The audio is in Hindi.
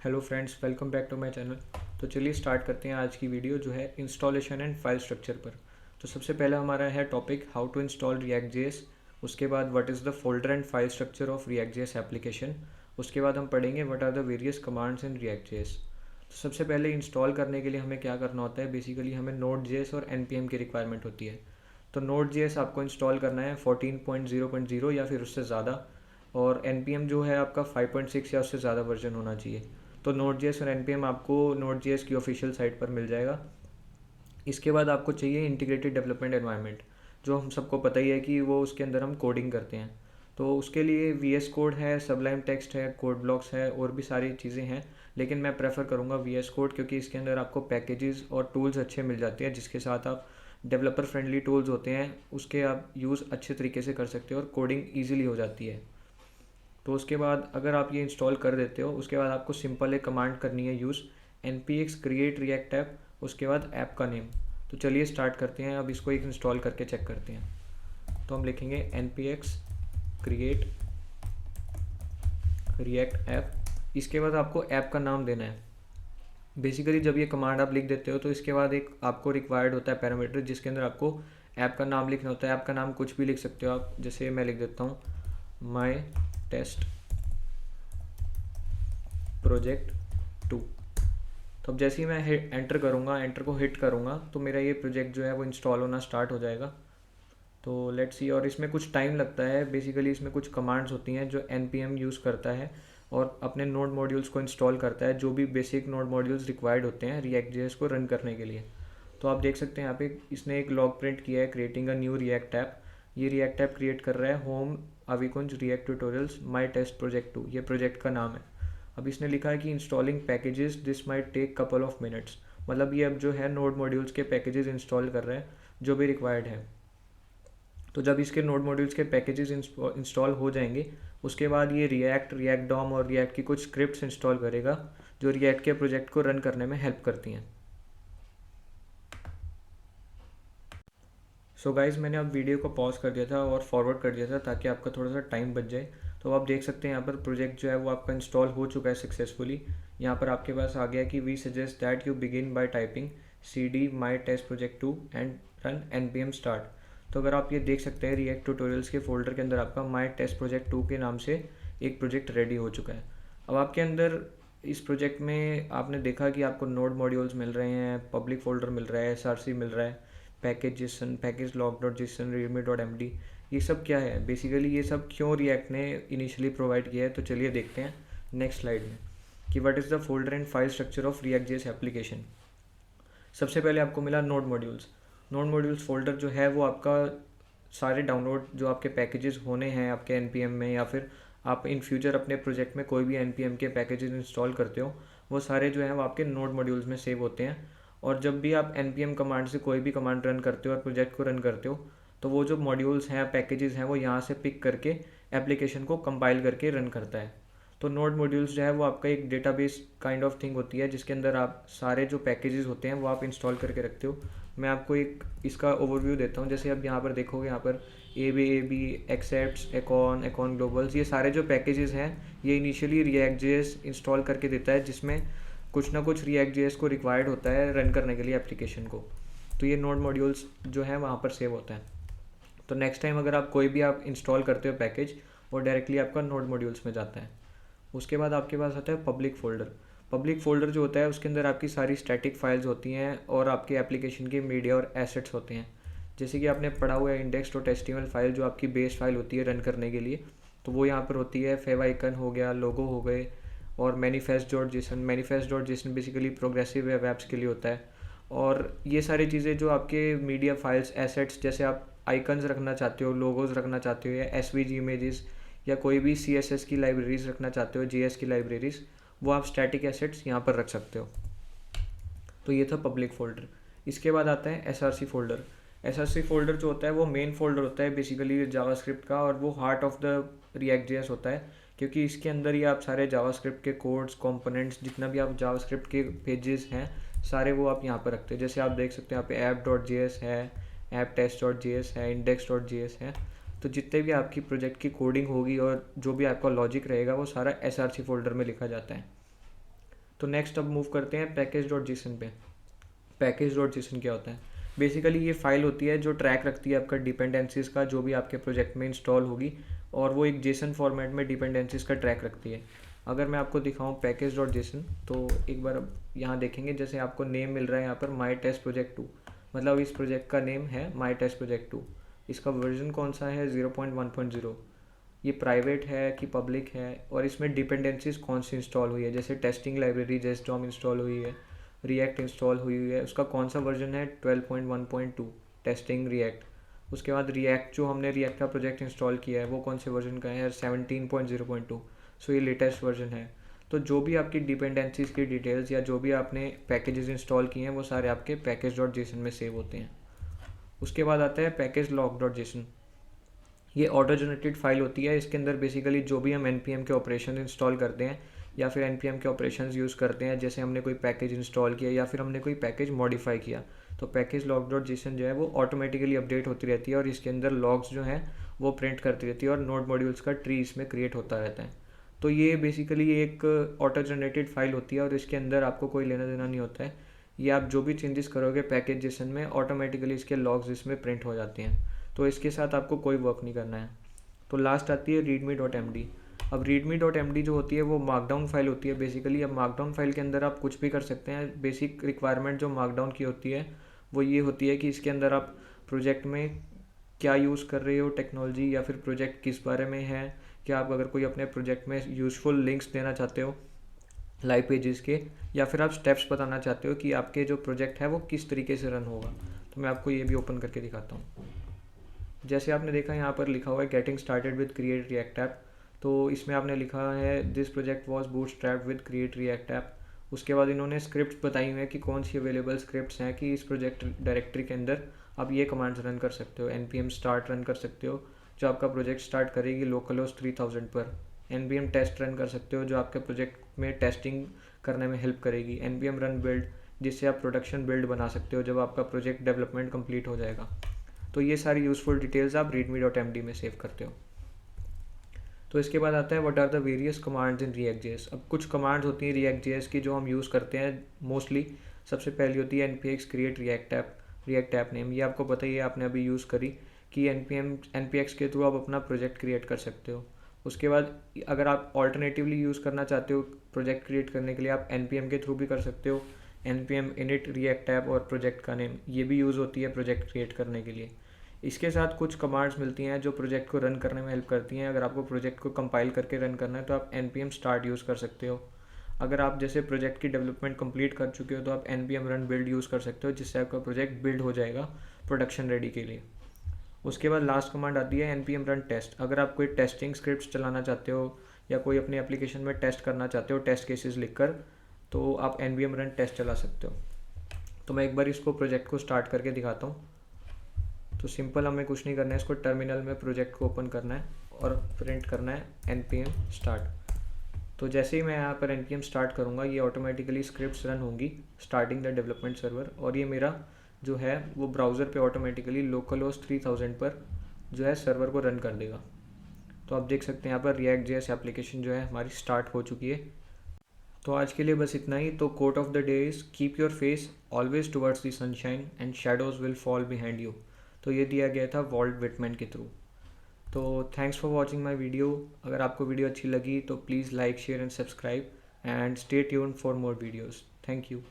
Hello friends, welcome back to my channel. तो चलिए स्टार्ट करते हैं आज की वीडियो जो है इंस्टॉलेशन एंड फाइल स्ट्रक्चर पर। तो सबसे पहला हमारा है topic how to install React JS. उसके बाद what is the folder and file structure of React JS application. उसके बाद हम पढ़ेंगे what are the various commands in React JS. तो सबसे पहले इंस्टॉल करने के लिए हमें क्या करना होता है, बेसिकली हमें नोड जेएस और एनपीएम की रिक्वायरमेंट होती है। तो नोड जेएस आपको इंस्टॉल करना है 14.0.0 या फिर उससे ज़्यादा, और एनपीएम जो है आपका 5.6 या उससे ज़्यादा वर्जन होना चाहिए। तो नोड जेएस और एनपीएम आपको नोड जेएस की ऑफिशियल साइट पर मिल जाएगा। इसके बाद आपको चाहिए इंटीग्रेटेड डेवलपमेंट एनवायरनमेंट, जो हम सबको पता ही है कि वो उसके अंदर हम कोडिंग करते हैं। तो उसके लिए वी एस कोड है, सबलाइम टेक्स्ट है, कोड ब्लॉक्स है और भी सारी चीज़ें हैं, लेकिन मैं प्रेफर करूँगा वी एस कोड, क्योंकि इसके अंदर आपको पैकेजेस और टूल्स अच्छे मिल जाते हैं जिसके साथ आप डेवलपर फ्रेंडली टूल्स होते हैं उसके आप यूज़ अच्छे तरीके से कर सकते हो और कोडिंग ईजिली हो जाती है। तो उसके बाद अगर आप ये इंस्टॉल कर देते हो, उसके बाद आपको सिंपल एक कमांड करनी है use npx create react app, उसके बाद ऐप का नेम। तो चलिए स्टार्ट करते हैं, अब इसको एक इंस्टॉल करके चेक करते हैं। तो हम लिखेंगे npx create react app। इसके बाद आपको ऐप का नाम देना है। बेसिकली जब ये कमांड आप लिख देते हो तो इसके बाद एक आपको रिक्वायर्ड होता है पैरामीटर, जिसके अंदर आपको ऐप का नाम लिखना होता है। ऐप का नाम कुछ भी लिख सकते हो आप, जैसे मैं लिख देता हूँ माई टेस्ट प्रोजेक्ट 2। तो अब जैसे ही मैं एंटर करूँगा, एंटर को हिट करूँगा, तो मेरा ये प्रोजेक्ट जो है वो इंस्टॉल होना स्टार्ट हो जाएगा। तो लेट्स सी, और इसमें कुछ टाइम लगता है। बेसिकली इसमें कुछ कमांड्स होती हैं जो npm यूज़ करता है और अपने नोड मॉड्यूल्स को इंस्टॉल करता है, जो भी बेसिक नोड मॉड्यूल्स रिक्वायर्ड होते हैं रिएक्ट जेएस को रन करने के लिए। तो आप देख सकते हैं यहाँ पे इसने एक लॉग प्रिंट किया है, creating a new react app. ये रिएक्ट ऐप क्रिएट कर रहा है होम अविकुंज रिएक्ट ट्यूटोरियल्स माई टेस्ट प्रोजेक्ट 2, ये प्रोजेक्ट का नाम है। अब इसने लिखा है कि installing packages this might take couple of minutes, मतलब ये अब जो है नोड मॉड्यूल्स के पैकेजेस इंस्टॉल कर रहे हैं जो भी रिक्वायर्ड है। तो जब इसके नोड मॉड्यूल्स के पैकेजेस इंस्टॉल हो जाएंगे, उसके बाद ये रिएक्ट डॉम और रिएक्ट की कुछ स्क्रिप्ट्स इंस्टॉल करेगा जो रिएक्ट के प्रोजेक्ट को रन करने में हेल्प करती हैं। सो गाइज, मैंने अब वीडियो को पॉज कर दिया था और फॉरवर्ड कर दिया था ताकि आपका थोड़ा सा टाइम बच जाए। तो आप देख सकते हैं यहाँ पर प्रोजेक्ट जो है वो आपका इंस्टॉल हो चुका है सक्सेसफुली। यहाँ पर आपके पास आ गया कि we suggest that you begin by typing cd my test project 2 and run npm start. तो अगर आप ये देख सकते हैं रिएक्ट ट्यूटोरियल्स के फोल्डर के अंदर आपका माई टेस्ट प्रोजेक्ट 2 के नाम से एक प्रोजेक्ट रेडी हो चुका है। अब आपके अंदर इस प्रोजेक्ट में आपने देखा कि आपको नोड मॉड्यूल्स मिल रहे हैं, पब्लिक फोल्डर मिल रहा है, src मिल रहा है, package JSON, package log dot JSON, readme dot M D. ये सब क्या है, बेसिकली ये सब क्यों रिएक्ट ने इनिशियली प्रोवाइड किया है, तो चलिए देखते हैं नेक्स्ट स्लाइड में कि what is the folder and file structure of React JS application. सबसे पहले आपको मिला node modules. Node modules folder जो है वो आपका सारे डाउनलोड जो आपके पैकेजेस होने हैं आपके npm में, या फिर आप इन फ्यूचर अपने प्रोजेक्ट में कोई भी npm के पैकेजेस इंस्टॉल करते हो, वो सारे जो हैं वो आपके नोड मॉड्यूल्स में सेव होते हैं। और जब भी आप npm कमांड से कोई भी कमांड रन करते हो और प्रोजेक्ट को रन करते हो, तो वो जो मॉड्यूल्स हैं, पैकेजेस हैं, वो यहाँ से पिक करके एप्लीकेशन को कंपाइल करके रन करता है। तो नोड मॉड्यूल्स जो है वो आपका एक डेटाबेस काइंड ऑफ थिंग होती है, जिसके अंदर आप सारे जो पैकेजेस होते हैं वो आप इंस्टॉल करके रखते हो। मैं आपको एक इसका ओवरव्यू देता हूँ। जैसे अब यहाँ पर देखोगे, यहाँ पर A B accepts, acorn globals, ये सारे जो पैकेजेस हैं ये इनिशियली रिएक्ट जेएस इंस्टॉल करके देता है, जिसमें कुछ ना कुछ रिएक्ट जेएस को रिक्वायर्ड होता है रन करने के लिए एप्लीकेशन को। तो ये नोड मॉड्यूल्स जो है वहाँ पर सेव होता है। तो नेक्स्ट टाइम अगर आप कोई भी आप इंस्टॉल करते हो पैकेज, वो डायरेक्टली आपका नोड मॉड्यूल्स में जाता है। उसके बाद आपके पास आता है पब्लिक फ़ोल्डर। पब्लिक फ़ोल्डर जो होता है उसके अंदर आपकी सारी स्टैटिक फाइल्स होती हैं और आपके एप्लीकेशन के मीडिया और एसेट्स होते हैं। जैसे कि आपने पढ़ा हुआ है इंडेक्स डॉट एचटीएमएल फाइल, जो आपकी बेस फाइल होती है रन करने के लिए, तो वो यहाँ पर होती है। फेव आइकन हो गया, लोगो हो गए, और manifest dot JSON. Manifest dot JSON basically progressive web apps के लिए होता है। और ये सारी चीज़ें जो आपके मीडिया फाइल्स, एसेट्स, जैसे आप आइकन्स रखना चाहते हो, लोगोज रखना चाहते हो, या एसवीजी इमेजेस, या कोई भी सीएसएस की लाइब्रेरीज रखना चाहते हो, जेएस की लाइब्रेरीज, वो आप स्टैटिक एसेट्स यहाँ पर रख सकते हो। तो ये था पब्लिक फ़ोल्डर। इसके बाद आता है एसआरसी फ़ोल्डर। एसआरसी फ़ोल्डर जो होता है वो मेन फ़ोल्डर होता है बेसिकली जावास्क्रिप्ट का, और वो heart of the react JS होता है, क्योंकि इसके अंदर ही आप सारे जावास्क्रिप्ट के कोड्स, कंपोनेंट्स, जितना भी आप जावास्क्रिप्ट के पेजेस हैं सारे वो आप यहाँ पर रखते हैं। जैसे आप देख सकते हैं यहाँ पे ऐप डॉट जेएस है, ऐप टेस्ट डॉट जेएस है, इंडेक्स डॉट जेएस है। तो जितने भी आपकी प्रोजेक्ट की कोडिंग होगी और जो भी आपका लॉजिक रहेगा वो सारा एसआरसी फ़ोल्डर में लिखा जाता है। तो नेक्स्ट अब मूव करते हैं पैकेज डॉट जेसन पे। पैकेज डॉट जेसन क्या होता है? बेसिकली ये फाइल होती है जो ट्रैक रखती है आपका डिपेंडेंसीज का, जो भी आपके प्रोजेक्ट में इंस्टॉल होगी, और वो एक जेसन फॉर्मेट में डिपेंडेंसीज का ट्रैक रखती है। अगर मैं आपको दिखाऊं पैकेज डॉट जेसन, तो एक बार अब यहाँ देखेंगे, जैसे आपको नेम मिल रहा है यहाँ पर माई टेस्ट प्रोजेक्ट 2, मतलब इस प्रोजेक्ट का नेम है माई टेस्ट प्रोजेक्ट 2। इसका वर्जन कौन सा है? 0.1.0। ये प्राइवेट है कि पब्लिक है, और इसमें डिपेंडेंसीज कौन सी इंस्टॉल हुई है, जैसे टेस्टिंग लाइब्रेरी जेस्टॉम इंस्टॉल हुई है, रिएक्ट इंस्टॉल हुई है, उसका कौन सा वर्जन है? 12.1.2 टेस्टिंग रिएक्ट। उसके बाद रिएक्ट, जो हमने रिएक्ट का प्रोजेक्ट इंस्टॉल किया है वो कौन से वर्जन का है? 17.0.2। सो ये लेटेस्ट वर्जन है। तो जो भी आपकी डिपेंडेंसीज की डिटेल्स या जो भी आपने पैकेजेस इंस्टॉल किए हैं वो सारे आपके पैकेज डॉट जेसन में सेव होते हैं। उसके बाद आता है पैकेज लॉग डॉट जेसन। ये ऑटो जनरेटेड फाइल होती है। इसके अंदर बेसिकली जो भी हम npm के ऑपरेशन इंस्टॉल करते हैं या फिर npm के ऑपरेशन यूज़ करते हैं, जैसे हमने कोई पैकेज इंस्टॉल किया या फिर हमने कोई पैकेज मॉडिफाई किया, तो पैकेज लॉग डॉट जेसन जो है वो ऑटोमेटिकली अपडेट होती रहती है और इसके अंदर लॉग्स जो हैं वो प्रिंट करती रहती है और नोड मॉड्यूल्स का ट्री इसमें क्रिएट होता रहता है। तो ये बेसिकली एक ऑटो जनरेटेड फाइल होती है और इसके अंदर आपको कोई लेना देना नहीं होता है। ये आप जो भी चेंजेस करोगे पैकेज जेसन में, ऑटोमेटिकली इसके लॉग्स इसमें प्रिंट हो जाते हैं, तो इसके साथ आपको कोई वर्क नहीं करना है। तो लास्ट आती है रीडमी डॉट एम डी। अब रीडमी डॉट एम डी जो होती है वो मार्कडाउन फाइल होती है बेसिकली। अब मार्कडाउन फाइल के अंदर आप कुछ भी कर सकते हैं। बेसिक रिक्वायरमेंट जो मार्कडाउन की होती है वो ये होती है कि इसके अंदर आप प्रोजेक्ट में क्या यूज़ कर रहे हो टेक्नोलॉजी, या फिर प्रोजेक्ट किस बारे में है, कि आप अगर कोई अपने प्रोजेक्ट में यूज़फुल लिंक्स देना चाहते हो लाइव पेजेस के, या फिर आप स्टेप्स बताना चाहते हो कि आपके जो प्रोजेक्ट है वो किस तरीके से रन होगा। तो मैं आपको ये भी ओपन करके दिखाता हूँ। जैसे आपने देखा यहाँ पर लिखा हुआ है getting started with create react app, तो इसमें आपने लिखा है this project was bootstrapped with create react app. उसके बाद इन्होंने स्क्रिप्ट बताई हुई है कि कौन सी अवेलेबल स्क्रिप्ट्स हैं कि इस प्रोजेक्ट डायरेक्टरी के अंदर आप ये कमांड्स रन कर सकते हो। npm स्टार्ट रन कर सकते हो जो आपका प्रोजेक्ट स्टार्ट करेगी लोकलहोस्ट 3000 पर। npm टेस्ट रन कर सकते हो जो आपके प्रोजेक्ट में टेस्टिंग करने में हेल्प करेगी। npm रन बिल्ड, जिससे आप प्रोडक्शन बिल्ड बना सकते हो जब आपका प्रोजेक्ट डेवलपमेंट कंप्लीट हो जाएगा। तो ये सारी यूज़फुल डिटेल्स आप रीडमी डॉट एम डी में सेव करते हो। तो इसके बाद आता है what are the various commands in React JS. अब कुछ कमांड्स होती हैं रिएक्ट जेएस की जो हम यूज़ करते हैं मोस्टली। सबसे पहली होती है npx create react app name. ये आपको पता ही है, आपने अभी यूज़ करी कि npx के थ्रू आप अपना प्रोजेक्ट क्रिएट कर सकते हो। उसके बाद अगर आप ऑल्टरनेटिवली यूज़ करना चाहते हो प्रोजेक्ट क्रिएट करने के लिए, आप npm के थ्रू भी कर सकते हो। npm init रिएक्ट ऐप और प्रोजेक्ट का नेम, ये भी यूज़ होती है प्रोजेक्ट क्रिएट करने के लिए। इसके साथ कुछ कमांड्स मिलती हैं जो प्रोजेक्ट को रन करने में हेल्प करती हैं। अगर आपको प्रोजेक्ट को कंपाइल करके रन करना है तो आप npm स्टार्ट यूज़ कर सकते हो। अगर आप जैसे प्रोजेक्ट की डेवलपमेंट कंप्लीट कर चुके हो तो आप npm रन बिल्ड यूज़ कर सकते हो, जिससे आपका प्रोजेक्ट बिल्ड हो जाएगा प्रोडक्शन रेडी के लिए। उसके बाद लास्ट कमांड आती है npm रन टेस्ट। अगर आप कोई टेस्टिंग स्क्रिप्ट चलाना चाहते हो या कोई अपने एप्लीकेशन में टेस्ट करना चाहते हो टेस्ट केसेस लिखकर, तो आप npm रन टेस्ट चला सकते हो। तो मैं एक बार इसको प्रोजेक्ट को स्टार्ट करके दिखाता हूँ। तो सिंपल हमें कुछ नहीं करना है, इसको टर्मिनल में प्रोजेक्ट को ओपन करना है और प्रिंट करना है npm स्टार्ट। तो जैसे ही मैं यहाँ पर npm स्टार्ट करूँगा ये ऑटोमेटिकली स्क्रिप्ट्स रन होंगी स्टार्टिंग द डेवलपमेंट सर्वर, और ये मेरा जो है वो ब्राउज़र पे ऑटोमेटिकली लोकलहोस्ट 3000 पर जो है सर्वर को रन कर देगा। तो आप देख सकते हैं यहाँ पर रिएक्ट जेएस एप्लीकेशन जो है हमारी स्टार्ट हो चुकी है। तो आज के लिए बस इतना ही। तो quote of the day is keep your face always towards the sunshine and shadows will fall behind you. तो ये दिया गया था वॉल्ट विटमैन के थ्रू। तो thanks for watching my video. अगर आपको वीडियो अच्छी लगी तो please like share and subscribe and stay tuned for more videos. Thank you.